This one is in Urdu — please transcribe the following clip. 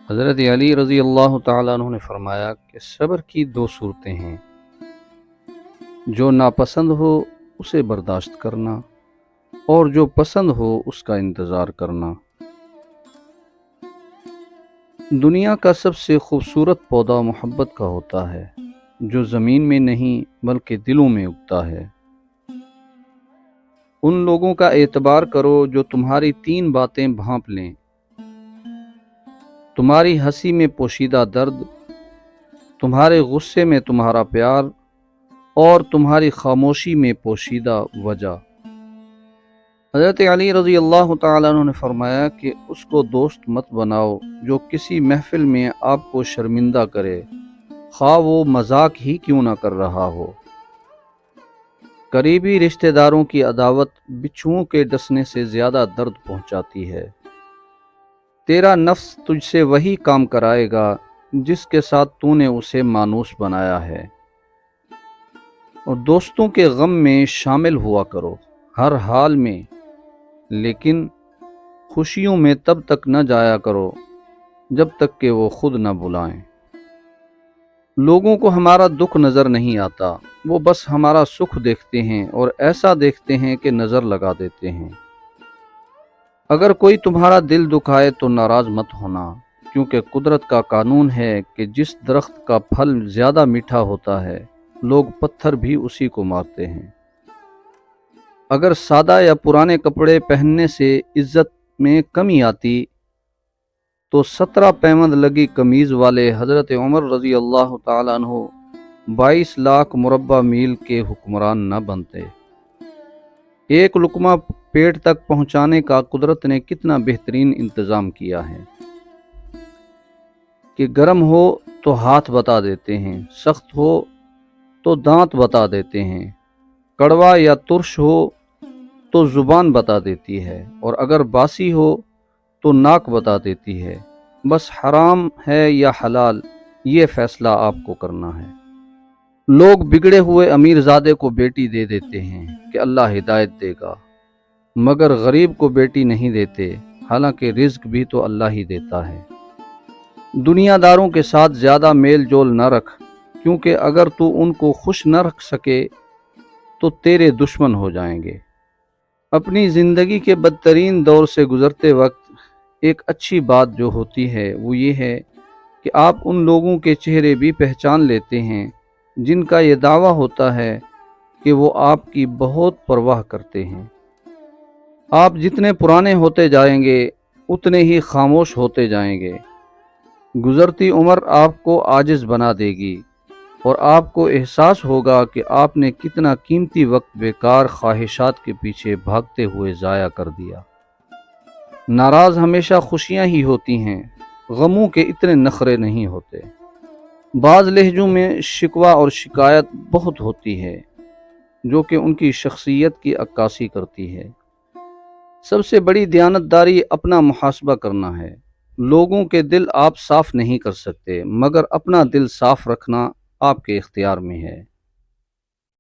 حضرت علی رضی اللہ تعالیٰ عنہ نے فرمایا کہ صبر کی دو صورتیں ہیں، جو ناپسند ہو اسے برداشت کرنا اور جو پسند ہو اس کا انتظار کرنا۔ دنیا کا سب سے خوبصورت پودا محبت کا ہوتا ہے، جو زمین میں نہیں بلکہ دلوں میں اگتا ہے۔ ان لوگوں کا اعتبار کرو جو تمہاری تین باتیں بھانپ لیں: تمہاری ہنسی میں پوشیدہ درد، تمہارے غصے میں تمہارا پیار، اور تمہاری خاموشی میں پوشیدہ وجہ۔ حضرت علی رضی اللہ تعالیٰ عنہ نے فرمایا کہ اس کو دوست مت بناؤ جو کسی محفل میں آپ کو شرمندہ کرے، خواہ وہ مذاق ہی کیوں نہ کر رہا ہو۔ قریبی رشتہ داروں کی عداوت بچھوؤں کے ڈسنے سے زیادہ درد پہنچاتی ہے۔ تیرا نفس تجھ سے وہی کام کرائے گا جس کے ساتھ تو نے اسے مانوس بنایا ہے۔ اور دوستوں کے غم میں شامل ہوا کرو ہر حال میں، لیکن خوشیوں میں تب تک نہ جایا کرو جب تک کہ وہ خود نہ بلائیں۔ لوگوں کو ہمارا دکھ نظر نہیں آتا، وہ بس ہمارا سکھ دیکھتے ہیں اور ایسا دیکھتے ہیں کہ نظر لگا دیتے ہیں۔ اگر کوئی تمہارا دل دکھائے تو ناراض مت ہونا، کیونکہ قدرت کا قانون ہے کہ جس درخت کا پھل زیادہ میٹھا ہوتا ہے لوگ پتھر بھی اسی کو مارتے ہیں۔ اگر سادہ یا پرانے کپڑے پہننے سے عزت میں کمی آتی تو 17 پیوند لگی قمیض والے حضرت عمر رضی اللہ تعالیٰ عنہ 22 لاکھ مربع میل کے حکمران نہ بنتے۔ ایک لقمہ پیٹ تک پہنچانے کا قدرت نے کتنا بہترین انتظام کیا ہے کہ گرم ہو تو ہاتھ بتا دیتے ہیں، سخت ہو تو دانت بتا دیتے ہیں، کڑوا یا ترش ہو تو زبان بتا دیتی ہے، اور اگر باسی ہو تو ناک بتا دیتی ہے۔ بس حرام ہے یا حلال، یہ فیصلہ آپ کو کرنا ہے۔ لوگ بگڑے ہوئے امیر زادے کو بیٹی دے دیتے ہیں کہ اللہ ہدایت دے گا، مگر غریب کو بیٹی نہیں دیتے، حالانکہ رزق بھی تو اللہ ہی دیتا ہے۔ دنیا داروں کے ساتھ زیادہ میل جول نہ رکھ، کیونکہ اگر تو ان کو خوش نہ رکھ سکے تو تیرے دشمن ہو جائیں گے۔ اپنی زندگی کے بدترین دور سے گزرتے وقت ایک اچھی بات جو ہوتی ہے وہ یہ ہے کہ آپ ان لوگوں کے چہرے بھی پہچان لیتے ہیں جن کا یہ دعویٰ ہوتا ہے کہ وہ آپ کی بہت پرواہ کرتے ہیں۔ آپ جتنے پرانے ہوتے جائیں گے اتنے ہی خاموش ہوتے جائیں گے۔ گزرتی عمر آپ کو عاجز بنا دے گی اور آپ کو احساس ہوگا کہ آپ نے کتنا قیمتی وقت بیکار خواہشات کے پیچھے بھاگتے ہوئے ضائع کر دیا۔ ناراض ہمیشہ خوشیاں ہی ہوتی ہیں، غموں کے اتنے نخرے نہیں ہوتے۔ بعض لہجوں میں شکوہ اور شکایت بہت ہوتی ہے جو کہ ان کی شخصیت کی عکاسی کرتی ہے۔ سب سے بڑی دیانتداری اپنا محاسبہ کرنا ہے۔ لوگوں کے دل آپ صاف نہیں کر سکتے، مگر اپنا دل صاف رکھنا آپ کے اختیار میں ہے۔